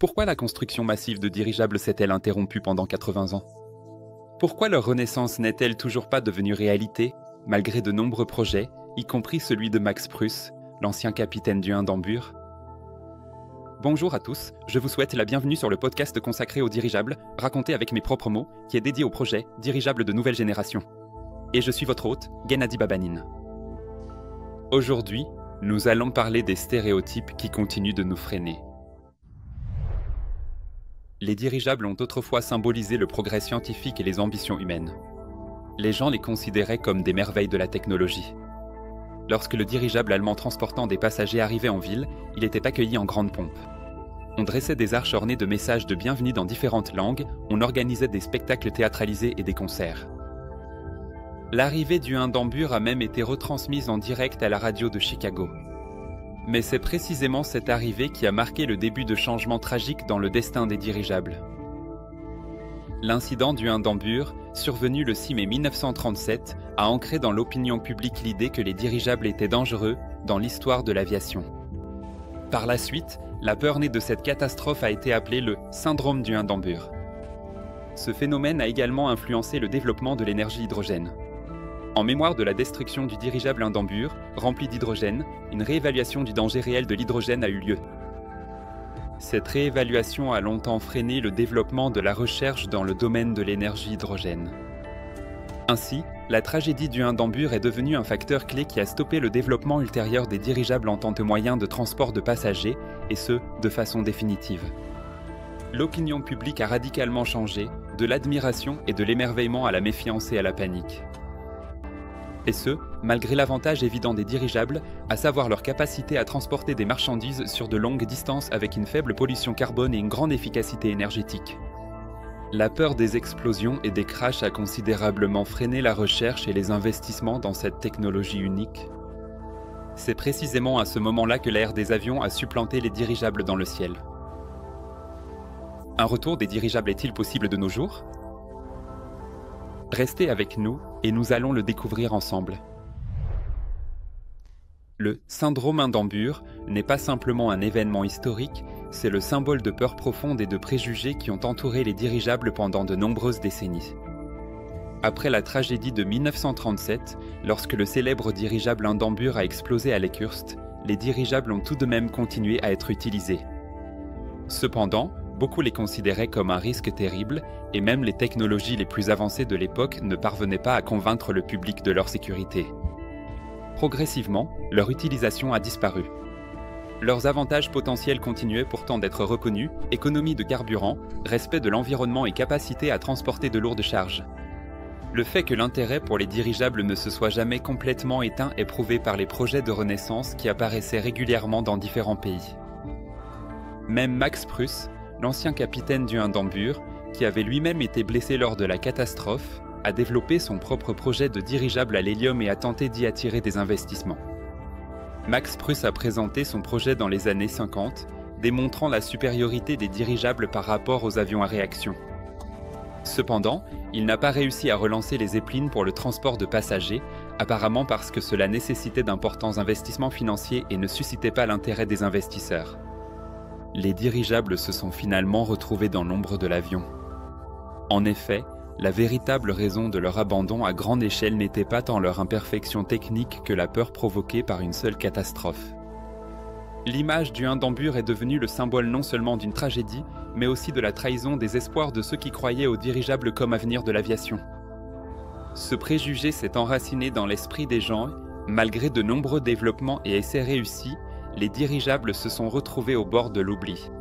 Pourquoi la construction massive de dirigeables s'est-elle interrompue pendant 80 ans? Pourquoi leur renaissance n'est-elle toujours pas devenue réalité, malgré de nombreux projets, y compris celui de Max Pruss, l'ancien capitaine du Hindenburg? Bonjour à tous, je vous souhaite la bienvenue sur le podcast consacré aux dirigeables, raconté avec mes propres mots, qui est dédié au projet Dirigeables de nouvelle génération. Et je suis votre hôte, Gennady Babanine. Aujourd'hui, nous allons parler des stéréotypes qui continuent de nous freiner. Les dirigeables ont autrefois symbolisé le progrès scientifique et les ambitions humaines. Les gens les considéraient comme des merveilles de la technologie. Lorsque le dirigeable allemand transportant des passagers arrivait en ville, il était accueilli en grande pompe. On dressait des arches ornées de messages de bienvenue dans différentes langues, on organisait des spectacles théâtralisés et des concerts. L'arrivée du Hindenburg a même été retransmise en direct à la radio de Chicago. Mais c'est précisément cette arrivée qui a marqué le début de changements tragiques dans le destin des dirigeables. L'incident du Hindenburg, survenu le 6 mai 1937, a ancré dans l'opinion publique l'idée que les dirigeables étaient dangereux dans l'histoire de l'aviation. Par la suite, la peur née de cette catastrophe a été appelée le syndrome du Hindenburg. Ce phénomène a également influencé le développement de l'énergie hydrogène. En mémoire de la destruction du dirigeable Hindenburg, rempli d'hydrogène, une réévaluation du danger réel de l'hydrogène a eu lieu. Cette réévaluation a longtemps freiné le développement de la recherche dans le domaine de l'énergie hydrogène. Ainsi, la tragédie du Hindenburg est devenue un facteur clé qui a stoppé le développement ultérieur des dirigeables en tant que moyen de transport de passagers, et ce, de façon définitive. L'opinion publique a radicalement changé, de l'admiration et de l'émerveillement à la méfiance et à la panique. Et ce, malgré l'avantage évident des dirigeables, à savoir leur capacité à transporter des marchandises sur de longues distances avec une faible pollution carbone et une grande efficacité énergétique. La peur des explosions et des crashs a considérablement freiné la recherche et les investissements dans cette technologie unique. C'est précisément à ce moment-là que l'ère des avions a supplanté les dirigeables dans le ciel. Un retour des dirigeables est-il possible de nos jours ? Restez avec nous et nous allons le découvrir ensemble. Le syndrome Hindenburg n'est pas simplement un événement historique, c'est le symbole de peur profonde et de préjugés qui ont entouré les dirigeables pendant de nombreuses décennies. Après la tragédie de 1937, lorsque le célèbre dirigeable Hindenburg a explosé à Lakehurst, les dirigeables ont tout de même continué à être utilisés. Cependant, beaucoup les considéraient comme un risque terrible et même les technologies les plus avancées de l'époque ne parvenaient pas à convaincre le public de leur sécurité. Progressivement, leur utilisation a disparu. Leurs avantages potentiels continuaient pourtant d'être reconnus, économie de carburant, respect de l'environnement et capacité à transporter de lourdes charges. Le fait que l'intérêt pour les dirigeables ne se soit jamais complètement éteint est prouvé par les projets de renaissance qui apparaissaient régulièrement dans différents pays. Même Max Pruss, l'ancien capitaine du Hindenburg, qui avait lui-même été blessé lors de la catastrophe, a développé son propre projet de dirigeable à l'hélium et a tenté d'y attirer des investissements. Max Pruss a présenté son projet dans les années 50, démontrant la supériorité des dirigeables par rapport aux avions à réaction. Cependant, il n'a pas réussi à relancer les Zeppelin pour le transport de passagers, apparemment parce que cela nécessitait d'importants investissements financiers et ne suscitait pas l'intérêt des investisseurs. Les dirigeables se sont finalement retrouvés dans l'ombre de l'avion. En effet, la véritable raison de leur abandon à grande échelle n'était pas tant leur imperfection technique que la peur provoquée par une seule catastrophe. L'image du Hindenburg est devenue le symbole non seulement d'une tragédie, mais aussi de la trahison des espoirs de ceux qui croyaient aux dirigeables comme avenir de l'aviation. Ce préjugé s'est enraciné dans l'esprit des gens, malgré de nombreux développements et essais réussis, les dirigeables se sont retrouvés au bord de l'oubli.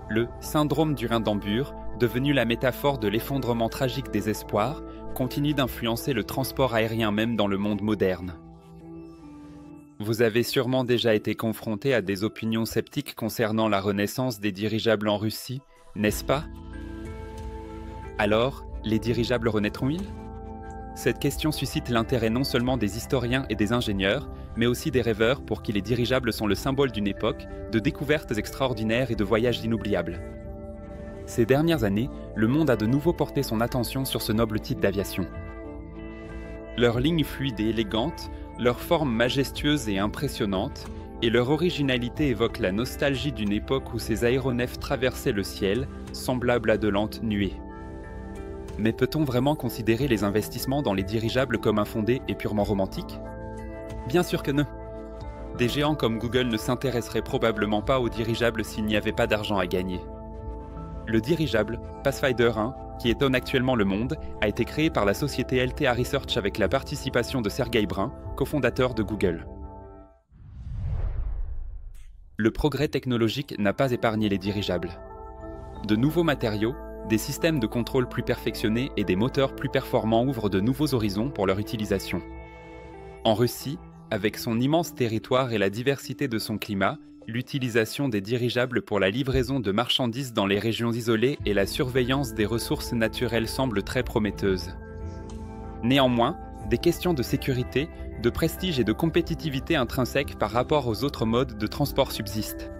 Le syndrome du Hindenburg, devenu la métaphore de l'effondrement tragique des espoirs, continue d'influencer le transport aérien même dans le monde moderne. Vous avez sûrement déjà été confronté à des opinions sceptiques concernant la renaissance des dirigeables en Russie, n'est-ce pas? Alors, les dirigeables renaîtront-ils? Cette question suscite l'intérêt non seulement des historiens et des ingénieurs, mais aussi des rêveurs pour qui les dirigeables sont le symbole d'une époque, de découvertes extraordinaires et de voyages inoubliables. Ces dernières années, le monde a de nouveau porté son attention sur ce noble type d'aviation. Leurs lignes fluides et élégantes, leur forme majestueuse et impressionnante, et leur originalité évoque la nostalgie d'une époque où ces aéronefs traversaient le ciel, semblables à de lentes nuées. Mais peut-on vraiment considérer les investissements dans les dirigeables comme infondés et purement romantiques ? Bien sûr que non. Des géants comme Google ne s'intéresseraient probablement pas aux dirigeables s'il n'y avait pas d'argent à gagner. Le dirigeable, Pathfinder 1, qui étonne actuellement le monde, a été créé par la société Althea Research avec la participation de Sergey Brin, cofondateur de Google. Le progrès technologique n'a pas épargné les dirigeables. De nouveaux matériaux, des systèmes de contrôle plus perfectionnés et des moteurs plus performants ouvrent de nouveaux horizons pour leur utilisation. En Russie, avec son immense territoire et la diversité de son climat, l'utilisation des dirigeables pour la livraison de marchandises dans les régions isolées et la surveillance des ressources naturelles semblent très prometteuses. Néanmoins, des questions de sécurité, de prestige et de compétitivité intrinsèques par rapport aux autres modes de transport subsistent.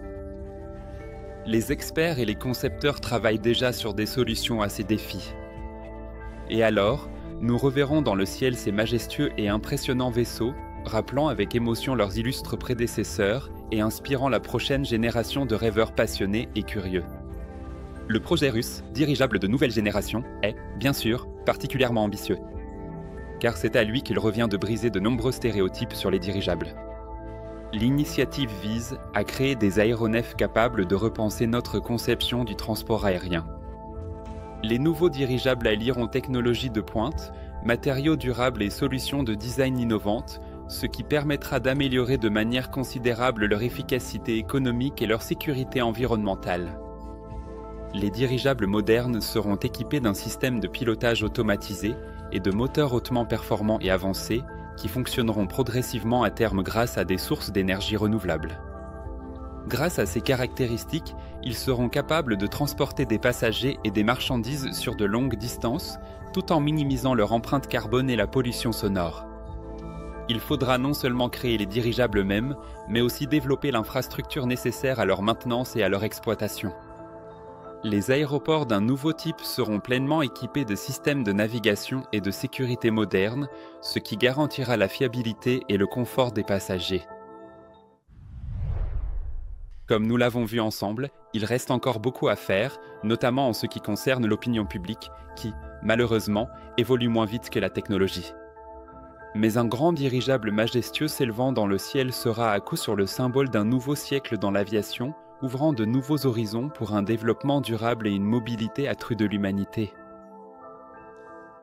Les experts et les concepteurs travaillent déjà sur des solutions à ces défis. Et alors, nous reverrons dans le ciel ces majestueux et impressionnants vaisseaux, rappelant avec émotion leurs illustres prédécesseurs et inspirant la prochaine génération de rêveurs passionnés et curieux. Le projet russe, dirigeable de nouvelle génération, est, bien sûr, particulièrement ambitieux. Car c'est à lui qu'il revient de briser de nombreux stéréotypes sur les dirigeables. L'initiative vise à créer des aéronefs capables de repenser notre conception du transport aérien. Les nouveaux dirigeables allieront technologies de pointe, matériaux durables et solutions de design innovantes, ce qui permettra d'améliorer de manière considérable leur efficacité économique et leur sécurité environnementale. Les dirigeables modernes seront équipés d'un système de pilotage automatisé et de moteurs hautement performants et avancés qui fonctionneront progressivement à terme grâce à des sources d'énergie renouvelables. Grâce à ces caractéristiques, ils seront capables de transporter des passagers et des marchandises sur de longues distances, tout en minimisant leur empreinte carbone et la pollution sonore. Il faudra non seulement créer les dirigeables eux-mêmes, mais aussi développer l'infrastructure nécessaire à leur maintenance et à leur exploitation. Les aéroports d'un nouveau type seront pleinement équipés de systèmes de navigation et de sécurité modernes, ce qui garantira la fiabilité et le confort des passagers. Comme nous l'avons vu ensemble, il reste encore beaucoup à faire, notamment en ce qui concerne l'opinion publique, qui, malheureusement, évolue moins vite que la technologie. Mais un grand dirigeable majestueux s'élevant dans le ciel sera à coup sûr le symbole d'un nouveau siècle dans l'aviation, ouvrant de nouveaux horizons pour un développement durable et une mobilité accrue de l'humanité.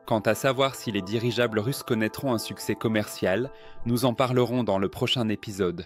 Quant à savoir si les dirigeables russes connaîtront un succès commercial, nous en parlerons dans le prochain épisode.